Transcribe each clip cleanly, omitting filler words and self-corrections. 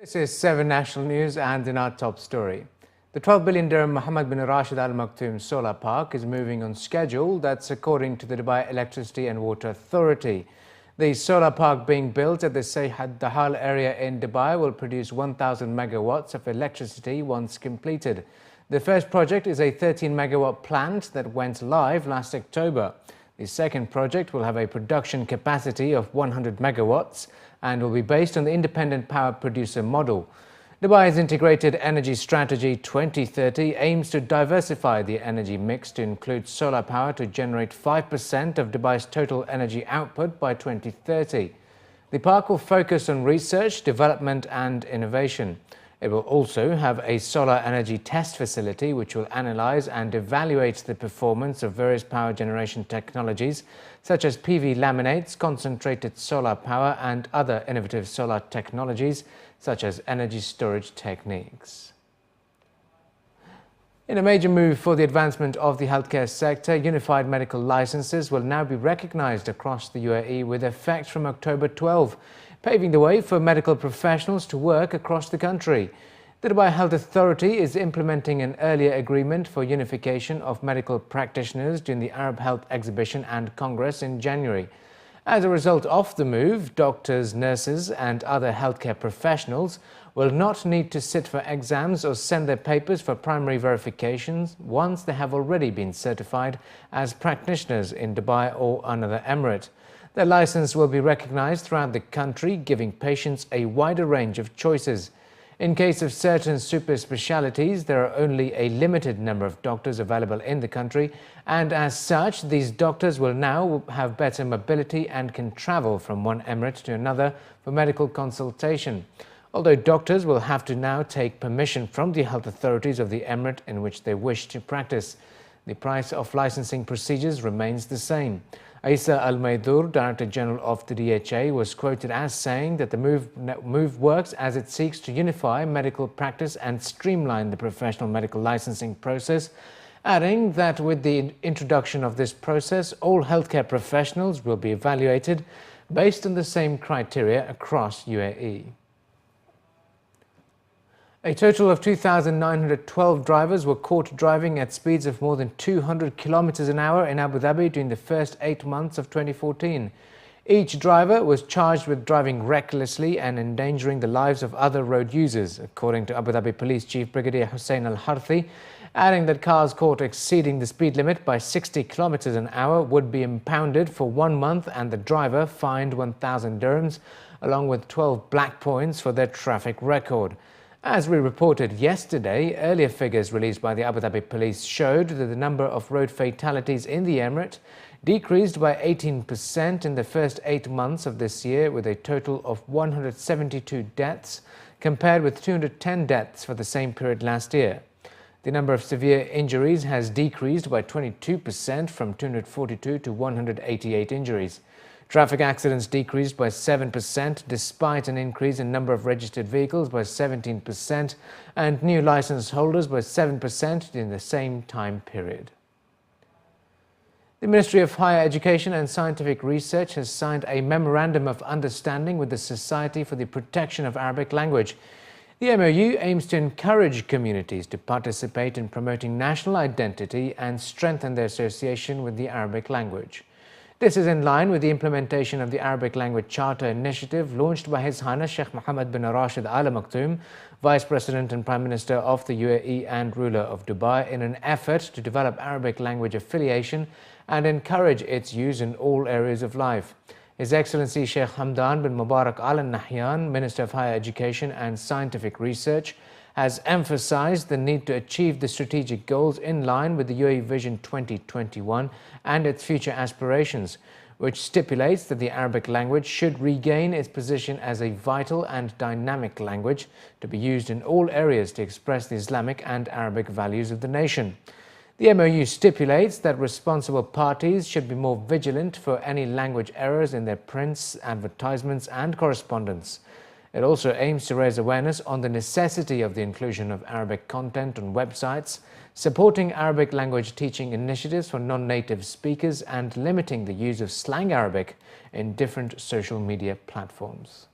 This is 7 National News, and in our top story, the 12 billion dirham Mohammed bin Rashid Al Maktoum solar park is moving on schedule. That's according to the Dubai Electricity and Water Authority. The solar park being built at the Sayed Dahal area in Dubai will produce 1,000 megawatts of electricity once completed. The first project is a 13 megawatt plant that went live last October. The second project will have a production capacity of 100 megawatts and will be based on the independent power producer model. Dubai's Integrated Energy Strategy 2030 aims to diversify the energy mix to include solar power to generate 5% of Dubai's total energy output by 2030. The park will focus on research, development and innovation. It will also have a solar energy test facility which will analyze and evaluate the performance of various power generation technologies such as PV laminates, concentrated solar power and other innovative solar technologies such as energy storage techniques. In a major move for the advancement of the healthcare sector, unified medical licenses will now be recognized across the UAE with effect from October 12, paving the way for medical professionals to work across the country. The Dubai Health Authority is implementing an earlier agreement for unification of medical practitioners during the Arab Health Exhibition and Congress in January. As a result of the move, doctors, nurses and other healthcare professionals will not need to sit for exams or send their papers for primary verifications once they have already been certified as practitioners in Dubai or another emirate. Their license will be recognized throughout the country, giving patients a wider range of choices. In case of certain super specialities, there are only a limited number of doctors available in the country, and as such, these doctors will now have better mobility and can travel from one emirate to another for medical consultation. Although doctors will have to now take permission from the health authorities of the emirate in which they wish to practice. The price of licensing procedures remains the same. Isa Al-Maydur, Director General of the DHA, was quoted as saying that the move works as it seeks to unify medical practice and streamline the professional medical licensing process, adding that with the introduction of this process, all healthcare professionals will be evaluated based on the same criteria across UAE. A total of 2,912 drivers were caught driving at speeds of more than 200 kilometers an hour in Abu Dhabi during the first 8 months of 2014. Each driver was charged with driving recklessly and endangering the lives of other road users, according to Abu Dhabi Police Chief Brigadier Hussein Al-Harthi, adding that cars caught exceeding the speed limit by 60 kilometers an hour would be impounded for 1 month and the driver fined 1,000 dirhams, along with 12 black points for their traffic record. As we reported yesterday, earlier figures released by the Abu Dhabi Police showed that the number of road fatalities in the emirate decreased by 18% in the first 8 months of this year, with a total of 172 deaths, compared with 210 deaths for the same period last year. The number of severe injuries has decreased by 22% from 242 to 188 injuries. Traffic accidents decreased by 7% despite an increase in number of registered vehicles by 17% and new license holders by 7% in the same time period. The Ministry of Higher Education and Scientific Research has signed a Memorandum of Understanding with the Society for the Protection of Arabic Language. The MOU aims to encourage communities to participate in promoting national identity and strengthen their association with the Arabic language. This is in line with the implementation of the Arabic Language Charter initiative launched by His Highness Sheikh Mohammed bin Rashid Al Maktoum, Vice President and Prime Minister of the UAE and ruler of Dubai, in an effort to develop Arabic language affiliation and encourage its use in all areas of life. His Excellency Sheikh Hamdan bin Mubarak Al Nahyan, Minister of Higher Education and Scientific Research, has emphasized the need to achieve the strategic goals in line with the UAE Vision 2021 and its future aspirations, which stipulates that the Arabic language should regain its position as a vital and dynamic language to be used in all areas to express the Islamic and Arabic values of the nation. The MOU stipulates that responsible parties should be more vigilant for any language errors in their prints, advertisements and correspondence. It also aims to raise awareness on the necessity of the inclusion of Arabic content on websites, supporting Arabic language teaching initiatives for non-native speakers, and limiting the use of slang Arabic in different social media platforms.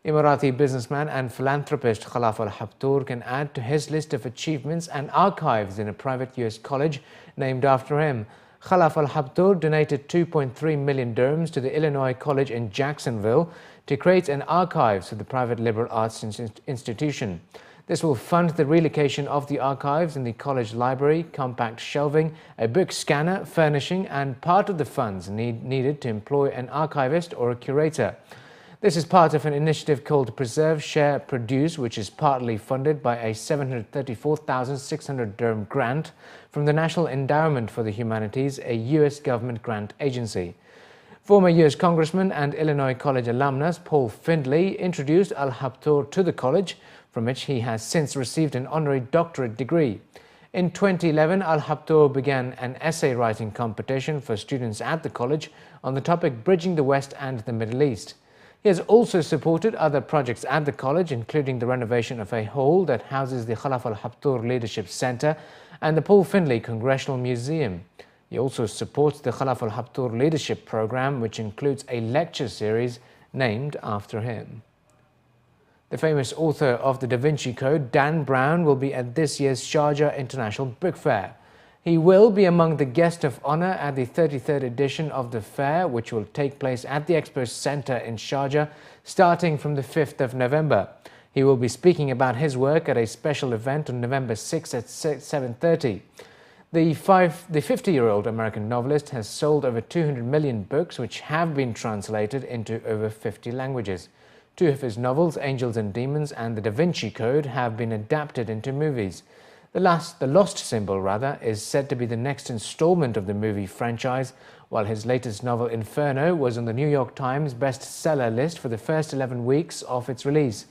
Emirati businessman and philanthropist Khalaf al-Habtour can add to his list of achievements and archives in a private US college named after him. Khalaf al-Habtour donated 2.3 million dirhams to the Illinois College in Jacksonville to create an archives for the private liberal arts institution. This will fund the relocation of the archives in the college library, compact shelving, a book scanner, furnishing, and part of the funds needed to employ an archivist or a curator. This is part of an initiative called Preserve, Share, Produce, which is partly funded by a 734,600 dirham grant from the National Endowment for the Humanities, a US government grant agency. Former US Congressman and Illinois College alumnus Paul Findlay introduced al-Habtour to the college, from which he has since received an honorary doctorate degree. In 2011, al-Habtour began an essay writing competition for students at the college on the topic Bridging the West and the Middle East. He has also supported other projects at the college, including the renovation of a hall that houses the Khalaf al-Habtour Leadership Center and the Paul Findlay Congressional Museum. He also supports the Khalaf al-Habtour Leadership Program, which includes a lecture series named after him. The famous author of the Da Vinci Code, Dan Brown, will be at this year's Sharjah International Book Fair. He will be among the guests of honor at the 33rd edition of the fair, which will take place at the Expo Center in Sharjah, starting from the 5th of November. He will be speaking about his work at a special event on November 6 at 7:30. The 50-year-old American novelist has sold over 200 million books, which have been translated into over 50 languages. Two of his novels, Angels and Demons and The Da Vinci Code, have been adapted into movies. The Lost Symbol, is said to be the next installment of the movie franchise, while his latest novel, Inferno, was on the New York Times bestseller list for the first 11 weeks of its release.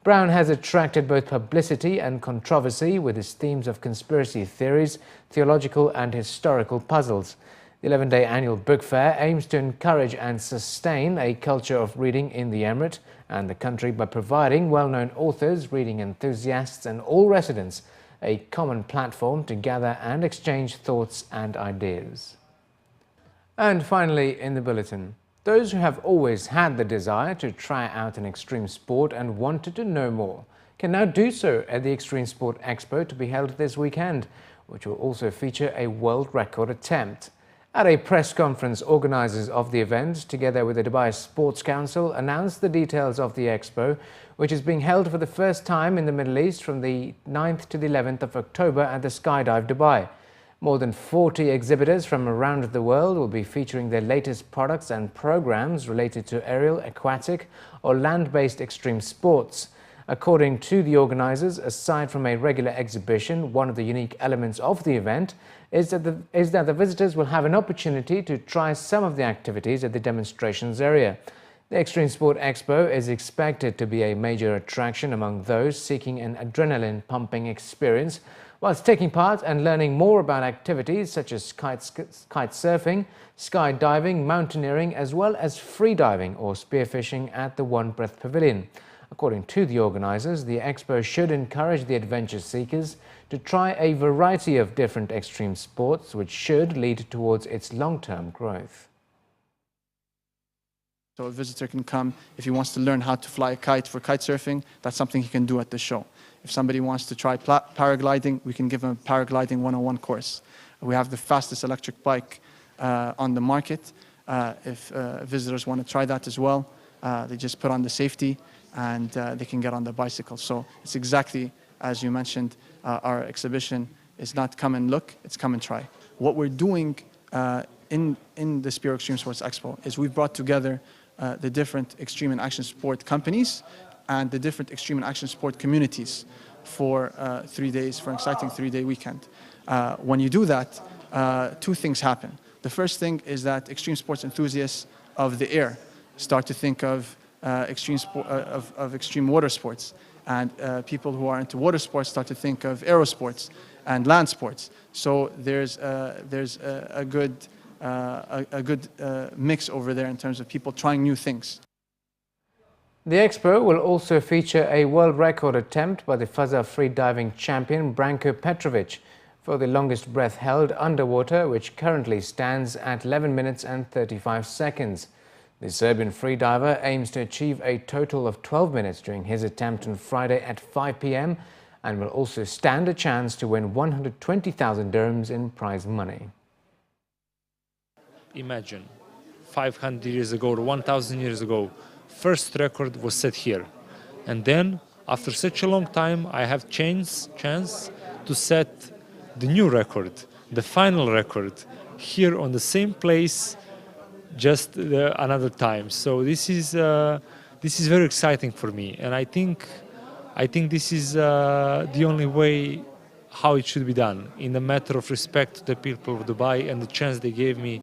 Brown has attracted both publicity and controversy with his themes of conspiracy theories, theological and historical puzzles. The 11-day annual book fair aims to encourage and sustain a culture of reading in the Emirate and the country by providing well-known authors, reading enthusiasts and all residents a common platform to gather and exchange thoughts and ideas. And finally, in the bulletin, those who have always had the desire to try out an extreme sport and wanted to know more can now do so at the Extreme Sport Expo to be held this weekend, which will also feature a world record attempt. At a press conference, organisers of the event, together with the Dubai Sports Council, announced the details of the Expo, which is being held for the first time in the Middle East from the 9th to the 11th of October at the Skydive Dubai. More than 40 exhibitors from around the world will be featuring their latest products and programs related to aerial, aquatic or land-based extreme sports. According to the organisers, aside from a regular exhibition, one of the unique elements of the event is that the visitors will have an opportunity to try some of the activities at the demonstrations area. The Extreme Sport Expo is expected to be a major attraction among those seeking an adrenaline-pumping experience, whilst taking part and learning more about activities such as kite surfing, skydiving, mountaineering, as well as freediving or spearfishing at the One Breath Pavilion. According to the organisers, the Expo should encourage the adventure seekers to try a variety of different extreme sports, which should lead towards its long-term growth. So a visitor can come, if he wants to learn how to fly a kite for kite surfing, that's something he can do at the show. If somebody wants to try paragliding, we can give him a paragliding 101 course. We have the fastest electric bike on the market. If visitors want to try that as well, they just put on the safety and they can get on the bicycle. So it's exactly as you mentioned, our exhibition is not come and look, it's come and try. What we're doing in the Spiro Extreme Sports Expo is we've brought together the different extreme and action sport companies and the different extreme and action sport communities for 3 days, for an exciting 3-day weekend. When you do that, two things happen. The first thing is that extreme sports enthusiasts of the air start to think of extreme water sports, and people who are into water sports start to think of aero sports and land sports. So there's a good mix over there in terms of people trying new things. The Expo will also feature a world record attempt by the Fuzzer freediving champion Branko Petrovic for the longest breath held underwater, which currently stands at 11 minutes and 35 seconds. The Serbian freediver aims to achieve a total of 12 minutes during his attempt on Friday at 5 p.m. and will also stand a chance to win 120,000 dirhams in prize money. Imagine, 500 years ago or 1,000 years ago, first record was set here. And then, after such a long time, I have chance to set the new record, the final record, here on the same place, just another time. So this is very exciting for me, and I think this is the only way how it should be done, in a matter of respect to the people of Dubai and the chance they gave me